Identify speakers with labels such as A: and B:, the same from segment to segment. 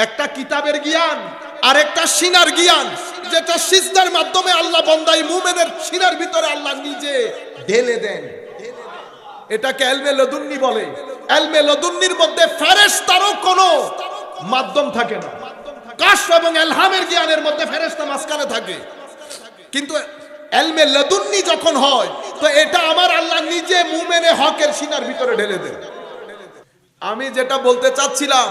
A: একটা কিতাবের জ্ঞান আর একটা সিনার জ্ঞান, যেটা সিজদার মাধ্যমে আল্লাহ বান্দাই মুমিনের সিনার ভিতরে আল্লাহ নিজে ঢেলে দেন। এটাকে ইলমে লদুন্নি বলে। ইলমে লদুন্নির মধ্যে ফেরেশতারও কোনো মাধ্যম থাকে না। কাশফ এবং ইলহামের জ্ঞানের মধ্যে ফেরেশতা মাঝখানে থাকে, কিন্তু ইলমে লদুন্নি যখন হয় তো এটা আমার আল্লাহ নিজে মুমিনে হকের সিনার ভিতরে ঢেলে দেন। আমি যেটা বলতে চাচ্ছিলাম,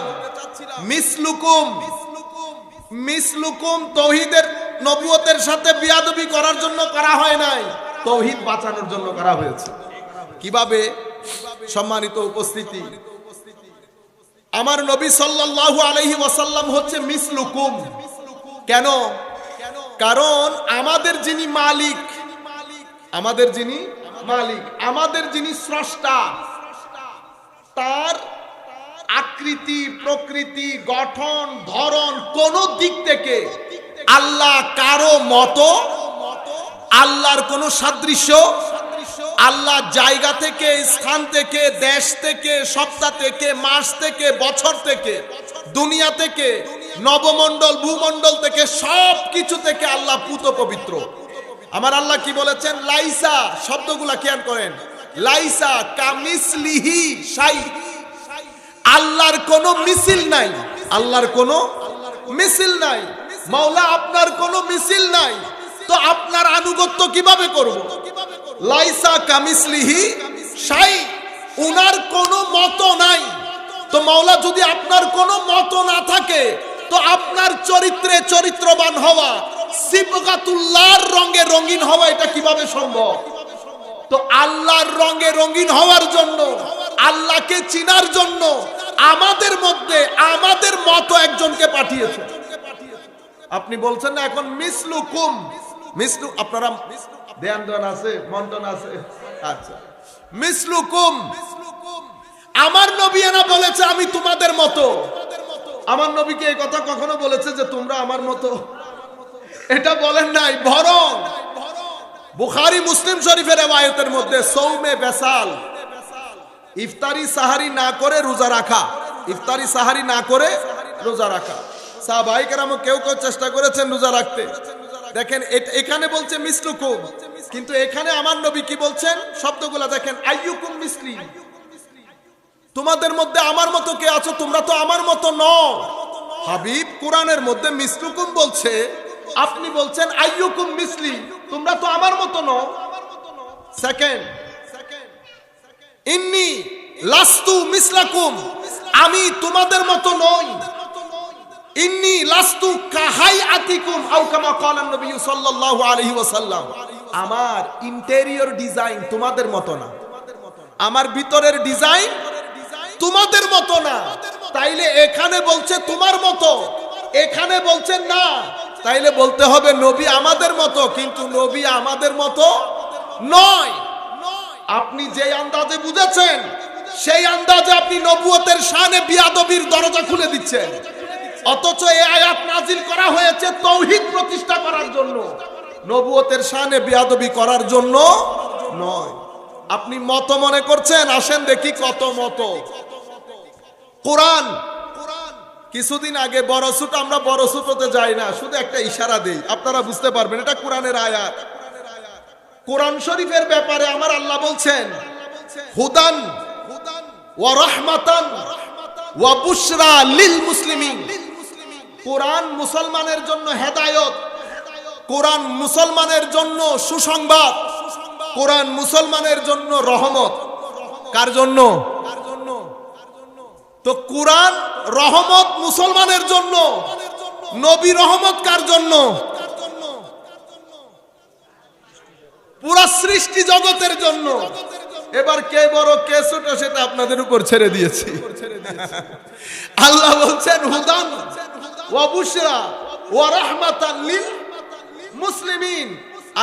A: মিসলুকুম তৌহিদের নবুয়তের সাথে বিয়াদবি করার জন্য করা হয় নাই, তৌহিদ বাঁচানোর জন্য করা হয়েছে। কিভাবে? সম্মানিত উপস্থিতি, আমার নবী সাল্লাল্লাহু আলাইহি ওয়াসাল্লাম হচ্ছে মিসলুকুম। কেন? কারণ আমাদের যিনি মালিক, আমাদের যিনি স্রষ্টা, তার আকৃতি, প্রকৃতি, গঠন, ধরন কোন দিক থেকে আল্লাহ কারো মতো, আল্লাহর কোন সাদৃশ্য, আল্লাহ জায়গা থেকে, স্থান থেকে, দেশ থেকে, সপ্তাহ থেকে, মাস থেকে, বছর থেকে, দুনিয়া থেকে, নবমণ্ডল, ভূমণ্ডল থেকে, সব কিছু থেকে আল্লাহ পুত পবিত্র। আমার আল্লাহ কি বলেছেন? লাইসা, শব্দগুলা খেয়াল করেন, লাইসা কামিসলিহি শাই, আল্লাহর কোনো মিছিল নাই, আল্লাহর কোনো মিছিল নাই। মাওলা আপনার কোনো মিছিল নাই, তো আপনার আনুগত্য কিভাবে করব? লাইসা কামিসলিহি শাই, উনার কোনো মতো নাই। তো মাওলা যদি আপনার কোনো মতো না থাকে, তো আপনার চরিত্রে চরিত্রবান হওয়া, সিবগাতুল্লাহর রঙে রঙিন হওয়া, এটা কিভাবে সম্ভব? তো আল্লাহর রঙে রঙিন হওয়ার জন্য, আল্লাহকে চিনার জন্য আমাদের মধ্যে আমাদের মতো একজনকে পাঠিয়েছে। আপনি বলছেন না এখন মিসলুকুম, মিসলু, আপনারা ধ্যান আছে, মন্টন আছে, আচ্ছা, মিসলুকুম, আমার নবী এনা বলেছে আমি তোমাদের মতো। আমার নবীকে এই কথা কখনো বলেছে যে তোমরা আমার মতো? এটা বলেন নাই। বরং বুখারী মুসলিম শরীফের রিওয়ায়াতের মধ্যে সৌমে বেসাল, ইফতারি সাহারি না করে রোজা রাখা, ইফতারি সাহারি না করে রোজা রাখা। সাহাবায়ে কেরাম কেউ কেউ চেষ্টা করেছেন রোজা রাখতে। দেখেন এখানে বলছে মিসলুকুম, কিন্তু এখানে আমার নবী কি বলছেন? শব্দগুলা দেখেন, আইয়ুকুম মিসলি, তোমাদের মধ্যে আমার মতো কে আছো? তোমরা তো আমার মতো নও। হাবিব কোরআনের মধ্যে মিসলুকুম বলছে, আপনি বলছেন আইয়ুকুম মিসলি, তোমরা তো আমার মতো নও। সেকেন্ড, ইন্নী লাস্তু মিসলাকুম, আমি তোমাদের মতো নই। ইন্নী লাস্তু কাহাইআতিকুম আও কামা ক্বালা নবী সাল্লাল্লাহু আলাইহি ওয়াসাল্লাম, আমার ইন্টেরিয়র ডিজাইন তোমাদের মতো না, আমার ভিতরের ডিজাইন তোমাদের মতো না। তাইলে এখানে বলছে তোমার মতো, এখানে বলছেন না, তাইলে বলতে হবে নবী আমাদের মতো, কিন্তু নবী আমাদের মতো নয়। আপনি যে আন্দাজে বুঝেছেন, সেই আন্দাজে আপনি নবুয়তের শানে বিয়াদবির দরজা খুলে দিচ্ছেন। অথচ এই আয়াত নাজিল করা হয়েছে তাওহীদ প্রতিষ্ঠা করার জন্য, নবুয়তের শানে বিয়াদবি করার জন্য নয়। আপনি মত মনে করছেন, আসেন দেখি কত মত। কোরআন, কিছুদিন আগে বড় ছোট, আমরা বড় ছোটতে যাই না, শুধু একটা ইশারা দেই, আপনারা বুঝতে পারবেন এটা কোরআনের আয়াত। কোরআন শরীফের ব্যাপারে আমার আল্লাহ বলছেন, হুদান ওয়া রাহমাতান ওয়া বুশরা লিল মুসলিমিন, কোরআন মুসলমানের জন্য হেদায়েত, কোরআন মুসলমানের জন্য সুসংবাদ, কোরআন মুসলমানের জন্য রহমত। কার জন্য? তো কোরআন রহমত মুসলমানের জন্য, নবী রহমত কার জন্য? পুরা সৃষ্টি জগতের জন্য। এবার কে বড় কে ছোট সেটা আপনাদের উপর ছেড়ে দিয়েছি। আল্লাহ বলছেন হুদান ওয়া বুশরা ওয়া রাহমাতান লিল মুসলিমিন।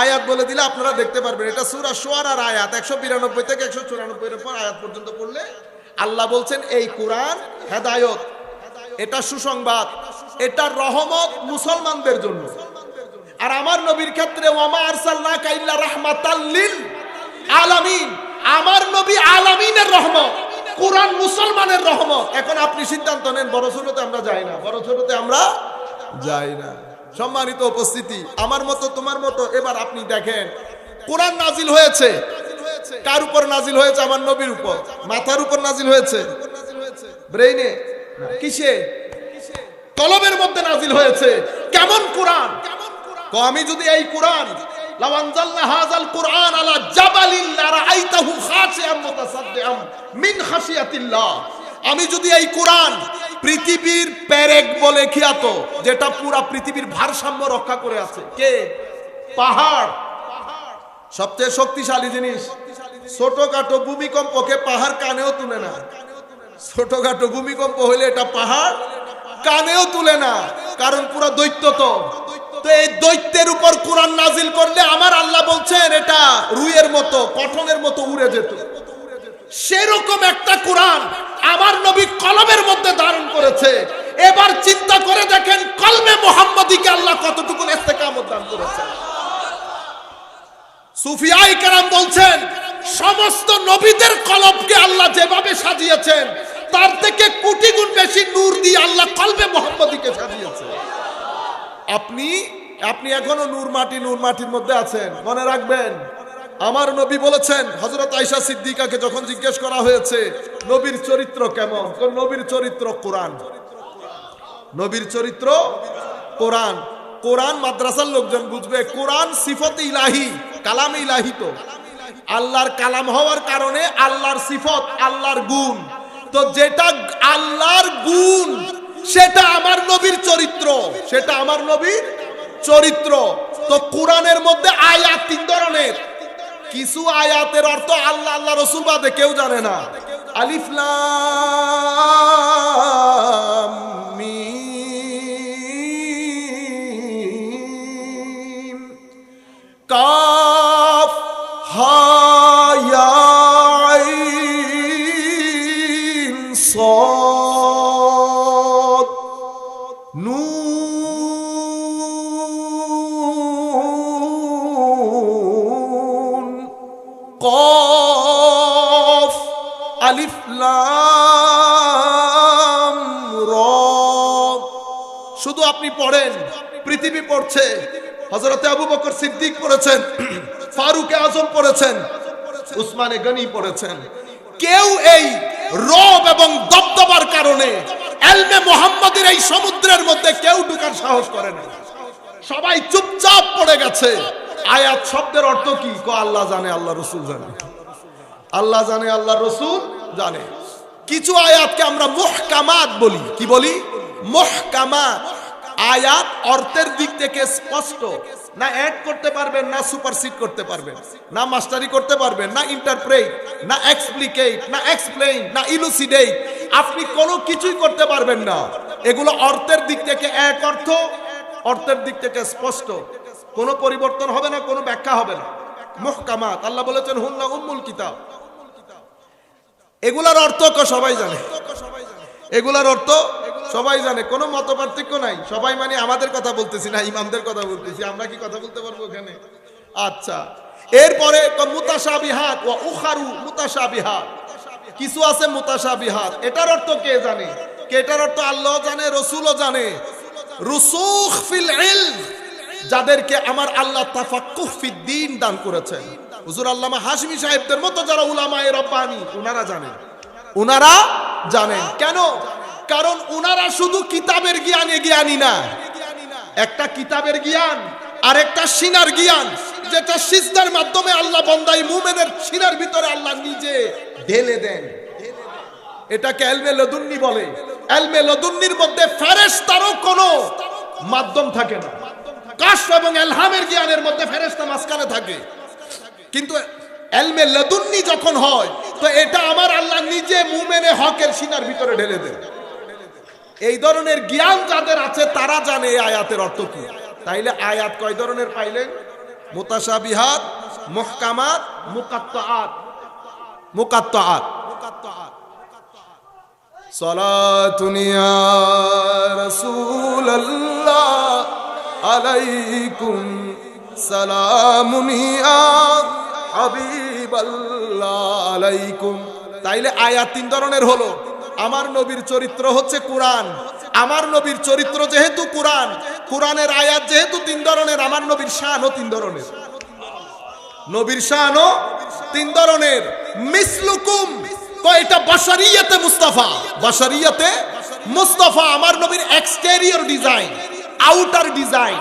A: আয়াত বলে দিলে আপনারা দেখতে পারবেন, এটা সূরা শুআরার আয়াত 192 থেকে 194 এর পর আয়াত পর্যন্ত পড়লে আল্লাহ বলছেন এই কোরআন হেদায়েত, এটা সুসংবাদ, এটা রহমত মুসলমানদের জন্য। আর আমার নবীর ক্ষেত্রে ওয়ামা আরসালনাকা ইল্লা রাহমাতাল লিল আলামিন, আমার নবী আলামিনের রহমত, কোরআন মুসলমানের রহমত। এখন আপনি সিদ্ধান্ত নেন, বড় ছোটতে আমরা যাই না, বড় ছোটতে আমরা যাই না। সম্মানিত উপস্থিতি, আমার মতো তোমার মতো এবার আপনি দেখেন, কোরআন নাজিল হয়েছে কার উপর নাজিল হয়েছে? আমার নবীর উপর। মাথার উপর নাজিল হয়েছে? ব্রেইনে? কিসে? কলবের মধ্যে নাজিল হয়েছে। কেমন কোরআন? আমি যদি এই কোরআন লাউ আনজালনা হাযাল কুরআন আলা জাবালিন লারাআইতাহু খাশিআম মুতাসাদ্দিআম মিন খাশিয়াতিল্লাহ, আমি যদি এই কোরআন পৃথিবীর পেরেক বলে খ্যাত, যেটা পুরা পৃথিবীর ভারসাম্য রক্ষা করে আছে, কে? পাহাড়। সবচেয়ে শক্তিশালী জিনিস। ছোটখাটো ভূমিকম্পকে পাহাড় কানেও তুলে না। ছোটখাটো ভূমিকম্প হইলে এটা পাহাড় কানেও তুলে না, কারণ পুরো দৈত্য। তো এই দৈত্যের উপর কোরআন নাজিল করলে আমার আল্লাহ বলছেন এটা রুইয়ের মতো, কঠনের মতো উড়ে যেত। সেরকম একটা কোরআন আমার নবী কলমের মধ্যে ধারণ করেছে। এবার চিন্তা করে দেখেন কলমে মুহাম্মদীকে আল্লাহ কতটুকু ইস্তেকামত দান করেছে। সুফিয়ায়ে কেরাম বলছেন সমস্ত নবীদের কলবকে আল্লাহ যেভাবে সাজিয়েছেন তার থেকে কোটি গুণ বেশি নূর দিয়ে আল্লাহ কলবে মুহাম্মদীকে সাজিয়েছে। আপনি এখনো নূর মাটির মধ্যে আছেন। মনে রাখবেন, আমার নবী বলেছেন, হযরত আয়েশা সিদ্দিকাকে যখন জিজ্ঞেস করা হয়েছে নবীর চরিত্র কেমন, নবীর চরিত্র কোরআন। নবীর চরিত্র কোরআন। কোরআন মাদ্রাসার লোকজন বুঝবে, কোরআন সিফত ইলাহি, কালাম ইলাহি। তো আল্লাহর কালাম হওয়ার কারণে আল্লাহর সিফত, আল্লাহর গুণ। তো যেটা আল্লাহর গুণ সেটা আমার নবীর চরিত্র, সেটা আমার নবীর চরিত্র। তো কোরআনের মধ্যে আয়াত তিন ধরনের। কিছু আয়াতের অর্থ আল্লাহ আল্লাহ রাসূল বাদে কেউ জানে না। আলিফ লাম মিম কাফ হা ইয়া আইন সাদ নুন কফ আলিফ লাম র। শুধু আপনি পড়েন, পৃথিবী পড়ছে। হযরতে আবু বকর সিদ্দিক পড়েছেন, ফারুক আজম পড়েছেন, উসমানে গনি পড়েছেন। কেউ এই রব এবং দবদবার কারণে ইলমে মুহাম্মদের এই সমুদ্রের মধ্যে কেউ ঢোকার সাহস করে না। সবাই চুপচাপ পড়ে গেছে। আয়াত শব্দের অর্থ কি? আল্লাহ জানে, আল্লাহ রাসূল জানে। আল্লাহ জানে, আল্লাহ রাসূল জানে। কিছু আয়াতকে আমরা মুহকামাত বলি। কি বলি? মুহকামাত। আয়াত অর্থের দিক থেকে স্পষ্ট, না অ্যাড করতে পারবেন, না সুপারসিড করতে পারবেন, না মাস্টারি করতে পারবেন, না ইন্টারপ্রেট, না এক্সপ্লিকেট, না এক্সপ্লেইন, না ইলুসিডেট। আপনি কোনো কিছুই করতে পারবেন না। এগুলো অর্থের দিক থেকে এক অর্থ, অর্থের দিক থেকে স্পষ্ট, কোনো পরিবর্তন হবে না, কোনো ব্যাখ্যা হবে না। মুহকামাত, আল্লাহ বলেছেন হুন্না উম্মুল কিতাব। এগুলার অর্থ সবাই জানে, এগুলার অর্থ সবাই জানে, কোনো মতপার্থক্য নাই। সবাই মানে আমাদের কথা বলতেছি না, ইমামদের কথা বলতেছি। আমরা কি কথা বলতে পারবো এখানে? আচ্ছা, এরপরে মুতাশাবিহাত ওয়া উখারু মুতাশাবিহাত। কিছু আছে মুতাশাবিহাত, এটার অর্থ কে জানে? এটার অর্থ আল্লাহ জানে, রাসূলও জানে। রুসুখ ফিল ইলম, যাদেরকে আমার আল্লাহ তাফাক্কুহ ফিদ দ্বীন দান করেছেন, হুজুর আল্লামা হাশমি সাহেবদের মতো যারা উলামায়ে রব্বানি, ওনারা জানেন, ওনারা জানেন। কেন? কারণ ওনারা শুধু কিতাবের জ্ঞানে জ্ঞানী না। একটা কিতাবের জ্ঞান আর একটা সিনার জ্ঞান, যেটা সিজদার মাধ্যমে আল্লাহ বান্দাই মুমিনের সিনার ভিতরে আল্লাহ নিজে ঢেলে দেন। এটাকে ইলমে লদুন্নি বলে। ইলমে লদুন্নির মধ্যে ফেরেশতারও কোনো মাধ্যম থাকে না। কাশফ এবং ইলহামের জ্ঞানের মধ্যে ফেরেশতা মাঝখানে থাকে, কিন্তু ইলমে লদুন্নি যখন হয় তো এটা আমার আল্লাহ নিজে মুমিনে হকের সিনার ভিতরে ঢেলে দেন। এই ধরনের জ্ঞান যাদের আছে তারা জানে এই আয়াতের অর্থ কি। তাইলে আয়াত কয় ধরনের পাইলেন? মুতাশাবিহাত, মুহকামাত, মুকাত্তাআত। মুকাত্তাআত। সালাতুন ইয়া রাসূলুল্লাহ আলাইকুম সালামুন ইয়া হাবিবাল্লাহ আলাইকুম তাইলে আয়াত তিন ধরনের হলো। আমার নবীর চরিত্র হচ্ছে কোরআন, আমার নবীর চরিত্র যেহেতু কোরআন, কোরআনের আয়াত যেহেতু তিন ধরনের, আমার নবীর শানও তিন ধরনের। নবীর শানও তিন ধরনের। মিসলুকুম, তো এটা বাশারিয়াতে মুস্তাফা, বাশারিয়াতে মুস্তাফা। আমার নবীর এক্সটেরিয়র ডিজাইন, আউটার ডিজাইন,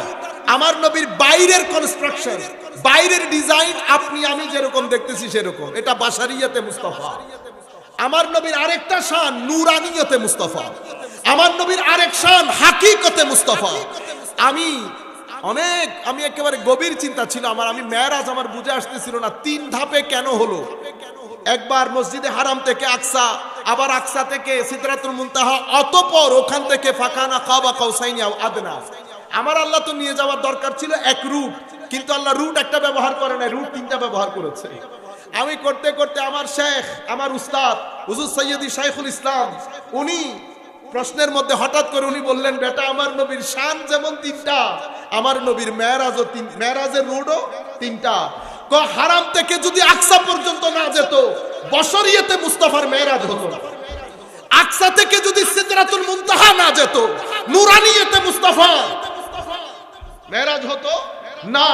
A: আমার নবীর বাইরের কনস্ট্রাকশন, বাইরের ডিজাইন আপনি আমি যেরকম দেখতেছি সেরকম, এটা বাশারিয়াতে মুস্তাফা। আমার নবীর আরেকটা শান নূরানিয়তে মুস্তাফা, আমার নবীর আরেক শান হাকিকতে মুস্তাফা। আমি একেবারে গভীর চিন্তা ছিল আমার, আমি মেরাজ আমার বুঝে আসতেছিল না তিন ধাপে কেন হলো। একবার মসজিদে হারাম থেকে আকসা, আবার আকসা থেকে সিদরাতুল মুনতাহা, অতঃপর ওখান থেকে ফাকানা কাবা কাউসাইনি আও আদনা। আমার আল্লাহ তো নিয়ে যাওয়ার দরকার ছিল এক রুট, কিন্তু আল্লাহ রুট একটা ব্যবহার করে না, রুট তিনটা ব্যবহার করেছে। আমি করতে করতে আমার শেখ, আমার উস্তাদ হুজুর সৈয়দি শাইখুল ইসলাম, উনি প্রশ্নের মধ্যে হঠাৎ করে উনি বললেন, বেটা আমার নবীর শান যেমন তিনটা, আমার নবীর মেরাজও তিন, মেরাজের রুটও তিনটা। তো হারাম থেকে যদি আকসা পর্যন্ত না যেত, বশরিয়তে মুস্তাফার মেরাজ হতো না। আকসা থেকে যদি সিদরাতুল মুনতাহা না যেত, নূরানিয়তে মুস্তাফা মেরাজ হতো না।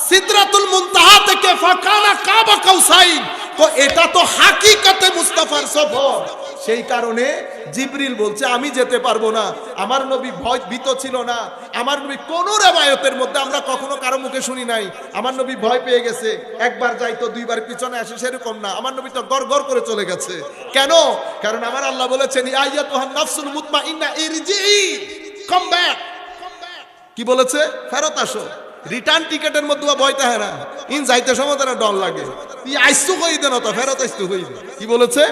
A: সিদরাতুল মুনতাহা থেকে ফাকানা কাবা কাউসাইন, তো এটা তো হাকিকতে মুস্তাফার সফর। সেই কারণে জিবরিল বলছে আমি যেতে পারবো না। আমার নবী ভীত ছিল না। আমার নবী কোন রিওয়ায়াতের মধ্যে আমরা কখনো কারো মুখে শুনি নাই আমার নবী ভয় পেয়ে গেছে, একবার যাইতো দুইবার পিছনে আসে, সেরকম না। আমার নবী তো গড়গড় করে চলে গেছে। কেন? কারণ আমার আল্লাহ বলেছেন ইয়া আইয়াতুহান নাফসুল মুতমাইন্না ইরজিই, কাম ব্যাক। কি বলেছে? ফেরত আসো। রিটার্ন টিকেটের মধ্যে ভয় থাকে না, ইন যাইতে সময় তারা ডর লাগে। তুই আইসু কই দেন, তো ফেরত আইসু কই দেন। কি বলেছে?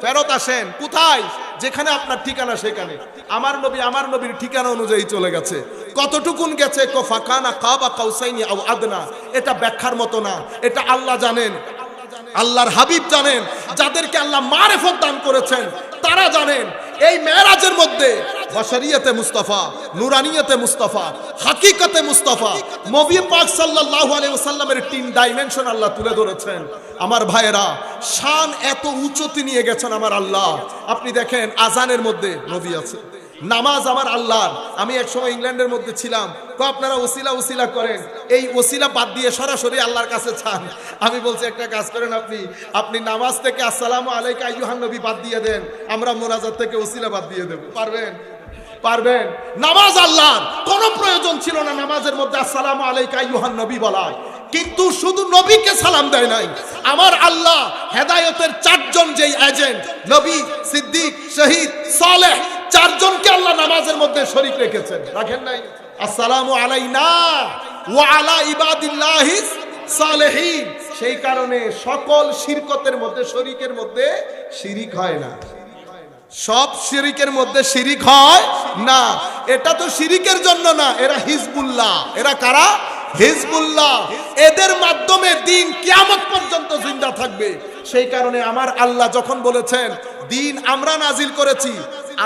A: ফেরত আসেন। কোথায়? যেখানে আপনার ঠিকানা সেখানে। আমার নবীর ঠিকানা অনুযায়ী চলে গেছে। কতটুকুন গেছে? ফাকানা কাবা কাউসাইনি আও আদনা। এটা ব্যাখ্যার মতো না, এটা আল্লাহ জানেন, আল্লাহর হাবিব জানেন, যাদেরকে আল্লাহ মারেফত দান করেছেন তারা জানেন। এই মেরাজের মধ্যে বশরিয়তে মুস্তাফা, নূরানিয়তে মুস্তাফা, হাকিকতে মুস্তাফা, নবী পাক সাল্লাল্লাহু আলাইহি ওয়াসাল্লামের তিন ডাইমেনশন আল্লাহ তুলে ধরেছেন। আমার ভাইয়েরা, শান এত উচ্চতে নিয়ে গেছেন আমার আল্লাহ। আপনি দেখেন আজানের মধ্যে নবী আছে, নামাজ আমার আল্লাহর। আমি এক সময় ইংল্যান্ডের মধ্যে ছিলাম, তো আপনারা ওসিলা করেন, এই ওসিলা বাদ দিয়ে সরাসরি আল্লাহর কাছে চান। আমি বলছি একটা কাজ করেন, আপনি নামাজ থেকে আসসালামু আলাইকা আইয়ুহান নবী বাদ দিয়ে দেন, আমরা মোনাজাত থেকে ওসিলা বাদ দিয়ে দেব। পারবেন? নামাজ আল্লাহর, কোনো প্রয়োজন ছিল না নামাজের মধ্যে আসসালামু আলাইকা আইয়ুহান নবী বলার। কিন্তু শুধু নবীকে সালাম দেয় নাই, আমার আল্লাহ হেদায়েতের চারজন যেই এজেন্ট, নবী, সিদ্দিক, শহীদ, সালেহ, চারজনকে আল্লাহ নামাজের মধ্যে শরীক রেখেছেন। রাখেন নাই? আসসালামু আলাইনা ওয়া আলা ইবাদিল্লাহিস সালেহিন। সেই কারণে সকল শিরকতের মধ্যে, শরীকের মধ্যে শিরিক হয় না। সব শিরিকের মধ্যে শিরিক হয় না। এটা তো শিরিকের জন্য না, এরা হিজবুল্লাহ। এরা কারা? হিজবুল্লাহ। এদের মাধ্যমে দিন কিয়ামত পর্যন্ত জিন্দা থাকবে। সেই কারণে আমার আল্লাহ যখন বলেছেন দিন আমরা নাজিল করেছি,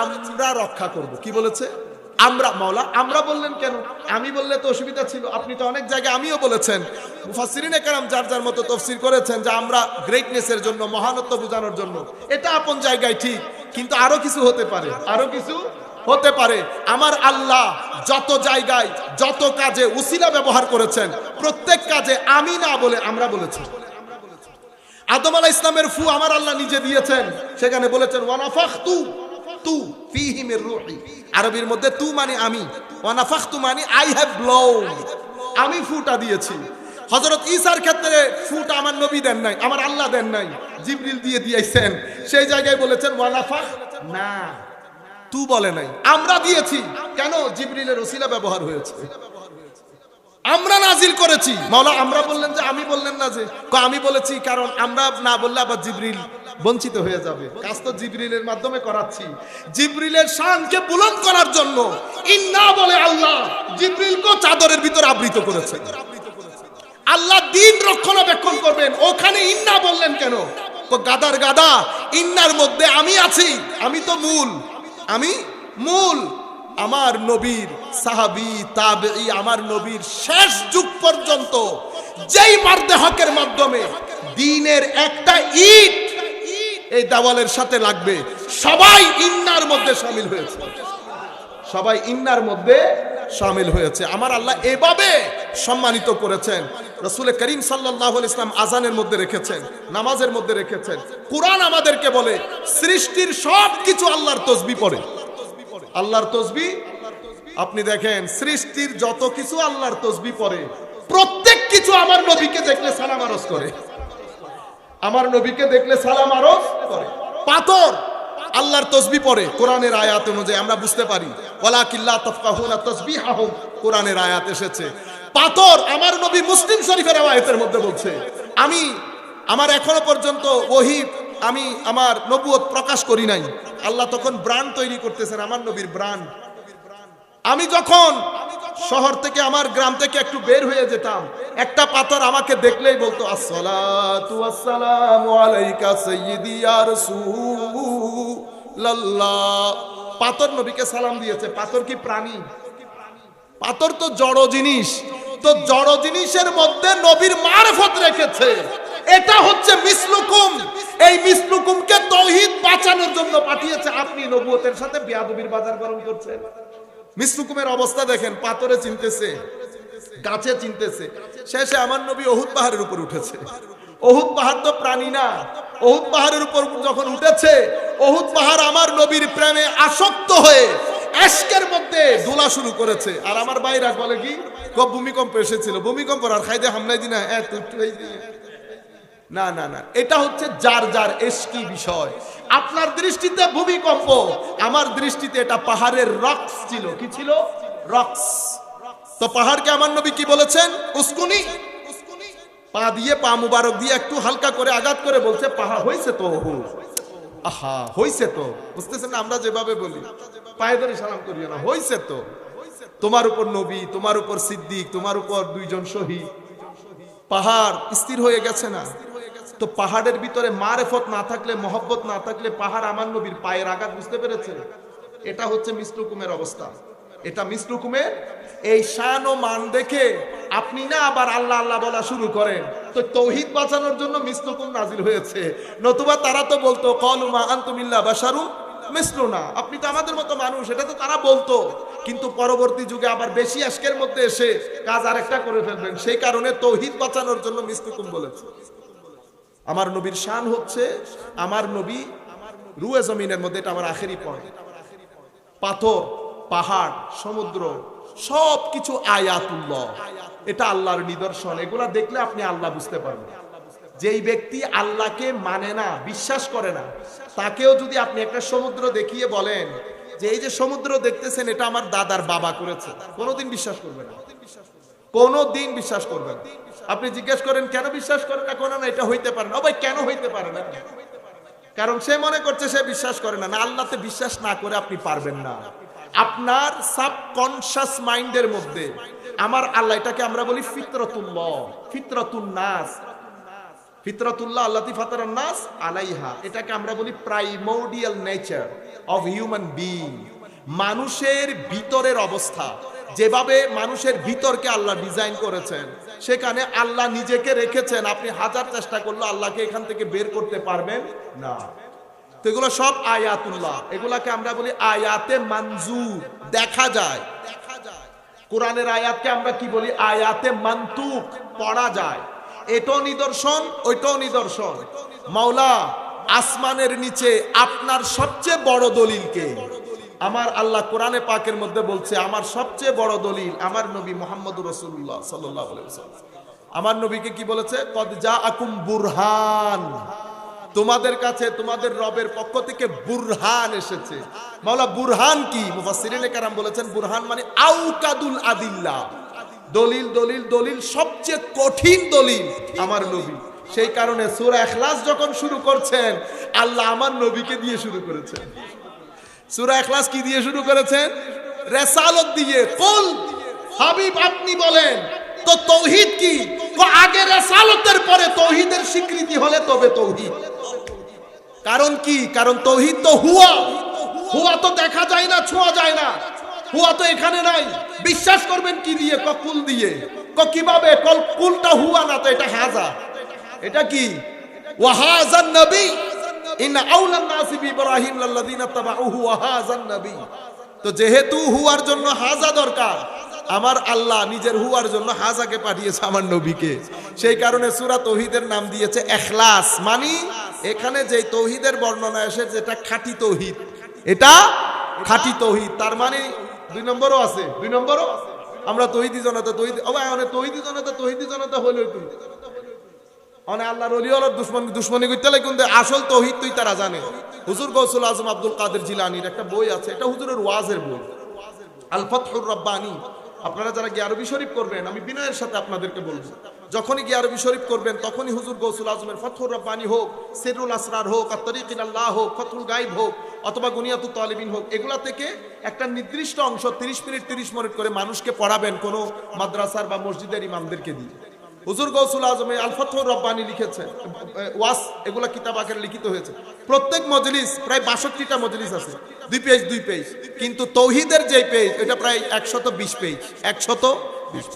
A: আমরা রক্ষা করব। কি বলেছে? আমরা। মাওলা আমরা বললেন কেন? আমি বললে তো অসুবিধা ছিল। আপনি তো অনেক জায়গায় আমিও বলেছেন, মুফাসসিরিনে কেরাম যার যার মতো তাফসীর করেছেন যে আমরা গ্রেটনেসের জন্য, মহানত্ব বোঝানোর জন্য। এটা আপন জায়গায় ঠিক, কিন্তু আরো কিছু হতে পারে, আরো কিছু হতে পারে। আমার আল্লাহ যত জায়গায় যত কাজে উসিলা ব্যবহার করেছেন, প্রত্যেক কাজে আমি না বলে আমরা বলেছি। আদম আলাইহিস সালামের ফু আমার আল্লাহ নিজে দিয়েছেন, সেখানে বলেছেন ওয়ানাফাখতু তু ফীহি মির রূহি। আরবির মধ্যে তু মানে আমি, ওয়ানাফাখতু মানে আই হ্যাভ ব্লোন, আমি ফুটা দিয়েছি। হযরত ঈসার ক্ষেত্রে ফুটা আমার নবী দেন নাই, আমার আল্লাহ দেন নাই, জিবরিল দিয়ে দিয়েছেন। সেই জায়গায় বলেছেন ওয়ানাফাখ না, তু বলে নাই, আমরা দিয়েছি। কেন? জিবরিলের ওসিলা ব্যবহার হয়েছে। আমরা নাজিল করেছি। মাওলা আমরা বললেন যে আমি, বললেন না যে? আমি বলেছি, কারণ আমরা না বললে আবার জিবরিল বঞ্চিত হয়ে যাবে। কাজ তো জিবরিলের মাধ্যমে করাচ্ছি। জিবরিলের শানকে বুলন্দ করার জন্য ইন্না বলে আল্লাহ জিবরিলকে চাদরের ভিতর আবৃত করেছেন। আল্লাহ দিন রক্ষণাবেক্ষণ করবেন, ওখানে ইন্না বললেন কেন? তো গাদার গাদা, ইন্নার মধ্যে আমি আছি, আমি তো মূল, আমি মূল। আমার নবীর সাহাবী, তাবেঈ, আমার নবীর শেষ যুগ পর্যন্ত যেই মারদে হকের মাধ্যমে দ্বীনের একটা ইট এই দেওয়ালের সাথে লাগবে, সবাই ইন্নার মধ্যে শামিল হয়েছে, সবাই ইন্নার মধ্যে শামিল হয়েছে। আমার আল্লাহ এভাবে সম্মানিত করেছেন। রাসূল করিম সাল্লাল্লাহু আলাইহি ওয়াসাল্লাম আজানের মধ্যে রেখেছেন, নামাজের মধ্যে রেখেছেন। কুরআন আমাদেরকে বলে সৃষ্টির সবকিছু আল্লাহর তাসবিহ পড়ে, আল্লাহর তাসবিহ। আপনি দেখেন সৃষ্টির যত কিছু আল্লাহর তাসবিহ পড়ে, প্রত্যেক কিছু আমার নবীকে দেখলে সালাম আরজ করে, আমার নবীকে দেখলে সালাম আরজ করে। পাথর আল্লাহর তাসবিহ পড়ে, কোরআনের আয়াত অনুযায়ী আমরা বুঝতে পারি। ওয়ালাকিল্লা তাফকাহুনা তাসবিহাহুম, কোরআনের আয়াত এসেছে। পাথর আমার নবী মুসলিম শরীফের আয়াতের মধ্যে বলছে, আমি আমার এখনো পর্যন্ত ওহী আমি আমার নবুয়ত প্রকাশ করি নাই। আল্লাহ তখন ব্র্যান্ড তৈরি করতেছেন, আমার নবীর ব্র্যান্ড। আমি যখন শহর থেকে আমার গ্রাম থেকে একটু বের হয়ে যেতাম, একটা পাথর আমাকে দেখলেই বলতো আসসালাতু ওয়াসসালামু আলাইকা সাইয়্যিদি ইয়া রাসূলুল্লাহ। পাথর নবীকে সালাম দিয়েছে। পাথর কি প্রাণী? পাথর তো জড় জিনিস। তো জড় জিনিসের মধ্যে নবীর মারফত রেখেছে। এটা হচ্ছে মিসলুকুম। এই মিসলুকুমকে তাওহীদ বাঁচানোর জন্য পাঠিয়েছে। আপনি নবুয়তের সাথে বেয়াদবির বাজার গরম করছেন। মিসলুকুমের অবস্থা দেখেন, পাথরে চিনতেছে, গাছে চিনতেছে। শেষে আমার নবী উহুদ পাহাড়ের উপর উঠেছে। উহুদ পাহাড় তো প্রাণী না। উহুদ পাহাড়ের উপর যখন উঠেছে, উহুদ পাহাড় আমার নবীর প্রেমে আসক্ত হয়ে এশকের মধ্যে দোলা শুরু করেছে। আর আমার ভাইরা বলে কি, ভূমিকম্প এসেছিল, ভূমিকম্প আর খাইদে হামলাই দিনা না না না, এটা হচ্ছে যার যার এশকি বিষয়। আপনার দৃষ্টিতে ভূমিকম্প, আমার দৃষ্টিতে এটা পাহাড়ের রক্স ছিল। কি ছিল? রক্স। তো পাহাড়কে আমার নবী কি বলেছেন? উস্কুনি। পা দিয়ে, পা মুবারক দিয়ে একটু হালকা করে আঘাত করে বলছে পাহাড় হইছে তো। আহা, হইছে তো। বুঝতেছেন না? আমরা যেভাবে বলি পায়ে ধরে সালাম করিও না, হইছে তো। তোমার উপর নবী, তোমার উপর সিদ্দিক, তোমার উপর দুইজন শহীদ। পাহাড় স্থির হয়ে গেছে না? তো পাহাড়ের ভিতরে মারেফত না থাকলে, মহব্বত না থাকলে পাহাড় আমার নবীর পায়ের আঘাত বুঝতে পেরেছে। এটা হচ্ছে মিসলুকুমের অবস্থা। এটা মিসলুকুমের এই শান ও মান দেখে আপনি না আবার আল্লাহ আল্লাহ বলা শুরু করেন। তো তাওহীদ বাঁচানোর জন্য মিসলুকুম নাজিল হয়েছে। নতুবা তারা তো বলতো ক্বালু মা আনতুম ইল্লা বাশারুম মিসলুনা, আপনি তো আমাদের মতো মানুষ, এটা তো তারা বলতো। কিন্তু পরবর্তী যুগে আবার বেশি আশকের মধ্যে এসে কাজ আরেকটা করে ফেলবেন। সেই কারণে তাওহীদ বাঁচানোর জন্য মিসলুকুম বলেছে। আমার নবীর শান হচ্ছে, আমার নবী রুয়ে জমিনের মধ্যে, এটা আমার আখেরি পয়েন্ট। পাথর, পাহাড়, সমুদ্র সবকিছু আয়াতুল্লাহ, এটা আল্লাহর নিদর্শন। এগুলা দেখলে আপনি আল্লাহ বুঝতে পারবেন। যেই ব্যক্তি আল্লাহকে মানে না, বিশ্বাস করে না, তাকেও যদি আপনি একটা সমুদ্র দেখিয়ে বলেন যে এই যে সমুদ্র দেখতেছেন এটা আমার দাদার বাবা করেছে, কোনোদিন বিশ্বাস করবে না, কোনোদিন বিশ্বাস করবেন। আপনি জিজ্ঞেস করেন কেন বিশ্বাস করেন না, কোনো না এটা হইতে পারে না। ভাই কেন হইতে পারে না? কারণ সে মনে করছে সে বিশ্বাস করে না। না, আল্লাহতে বিশ্বাস না করে আপনি পারবেন না। আপনার সাবকনশাস মাইন্ডের মধ্যে আমার আল্লাহ, এটাকে আমরা বলি ফিতরাতুল্লাহ, ফিতরাতুন নাস, ফিতরাতুল্লাহ আল্লাতী ফাতারান নাস আলাইহা, এটাকে আমরা বলি primordial nature of human being. মানুষের ভিতরের অবস্থা, যেভাবে মানুষের ভিতরকে আল্লাহ ডিজাইন করেছেন, সেখানে আল্লাহ নিজেকে রেখেছেন। আপনি হাজার চেষ্টা করলে আল্লাহকে এখান থেকে বের করতে পারবেন না। তো এগুলো সব আয়াতুল্লাহ, এগুলাকে আমরা বলি আয়াতে মানজুর, দেখা যায়। কোরআনের আয়াতকে আমরা কি বলি? আয়াতে মানতুক, পড়া যায়। এটাও নিদর্শন, ওইটাও নিদর্শন। মাওলা আসমানের নিচে আপনার সবচেয়ে বড় দলিলকে আমার আল্লাহ কোরআনে পাকের মধ্যে বলছে, আমার সবচেয়ে বড় দলিল আমার নবী মুহাম্মদুর রাসূলুল্লাহ সাল্লাল্লাহু আলাইহি ওয়াসাল্লাম। আমার নবীকে কি বলেছে? কদ জাআকুম বুরহান, তোমাদের কাছে তোমাদের রবের পক্ষ থেকে বুরহান এসেছে। মাওলা বুরহান কি? মুফাসসিরিনে কেরাম বলেছেন বুরহান মানে আউকাদুল আদিল্লাহ, দলিল দলিল দলিল, সবচেয়ে কঠিন দলিল আমার নবী। সেই কারণে সূরা ইখলাস যখন শুরু করছেন, আল্লাহ আমার নবীকে দিয়ে শুরু করেছেন। সূরা ইখলাস কি দিয়ে শুরু করেছেন? রিসালাত দিয়ে। কুল, হাবিব আপনি বলেন তো তাওহীদ কি? আগে রিসালাতের পরে তাওহীদের স্বীকৃতি হলে তবে তাওহীদ। কারণ কি? কারণ তাওহীদ তো হুয়া, হুয়া তো দেখা যায় না, ছোঁয়া যায় না, হুয়া তো এখানে নাই। বিশ্বাস করবেন কি দিয়ে? কুল দিয়ে। কিভাবে? কুলটা হুয়া না তো, এটা হাজা। এটা কি? ওয়াহাজান নবী, ইন্না আউলান নাসি বিইব্রাহিম লাল্লাযিনা তাবাউহু ওয়া হাযান নবী। তো যেহেতু হুয়ার জন্য হাজা দরকার, আমার আল্লাহ নিজের হুয়ার জন্য হাজাকে পাঠিয়েছে আমার নবীকে। সেই কারণে সূরা তাওহীদের নাম দিয়েছে ইখলাস। মানে এখানে যে তাওহীদের বর্ণনা এসে যেটা খাঁটি তাওহীদ, এটা খাঁটি তাওহীদ। তার মানে দুই নম্বরও আছে, দুই নম্বরও আমরা তাওহীদি জনতা, তাওহীদ ও ভাই অনেক তাওহীদি জনতা হইল তুমি অনেক আল্লাহর ওলি হলো দুশ্মনী করতে লাগে, কিন্তু আসল তাওহীদ তুই তারা জানে। হুজুর গৌসুল আজম আব্দুল কাদের জিলানীর একটা বই আছে, এটা হুজুরের ওয়াজের বই, আল ফাতহুর রাব্বানী। আপনারা যারা গিয়ে আরবি শরীফ করবেন, আমি বিনয়ের সাথে আপনাদেরকে বলবো, যখনই গিয়ে আরবি শরীফ করবেন তখনই হুজুর গৌসুল আজমের ফাতহুর রাব্বানী হোক, সিররুল আসরার হোক, আত-তারিক ইলাল্লাহ হোক, ফাতহুল গায়ব হোক, অথবা গুনিয়াতুত তালিবিন হোক, এগুলা থেকে একটা নির্দিষ্ট অংশ 30 মিনিট 30 মিনিট করে মানুষকে পড়াবেন কোনো মাদ্রাসার বা মসজিদের ইমামদেরকে দিয়ে। হুজুর গৌসুল আজম আল ফাতহুর রাব্বানী লিখেছেন, ওয়াস এগুলা কিতাব আকারে লিখিত হয়েছে। প্রত্যেক মজলিস প্রায় 62টা মজলিস আছে, 2 পেজ 2 পেজ, কিন্তু তাওহীদের যে পেজ এটা প্রায় 120 পেজ, 120।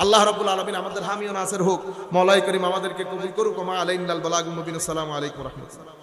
A: আল্লাহ রাব্বুল আলামিন আমাদের হামি ও নাসির হোক। মওলাই করিম আমাদেরকে কবুল করুক। ওয়া মা আলাইনাল বালাগুল মুবিন। আসসালামু আলাইকুম ওয়া রাহমাতুল্লাহ।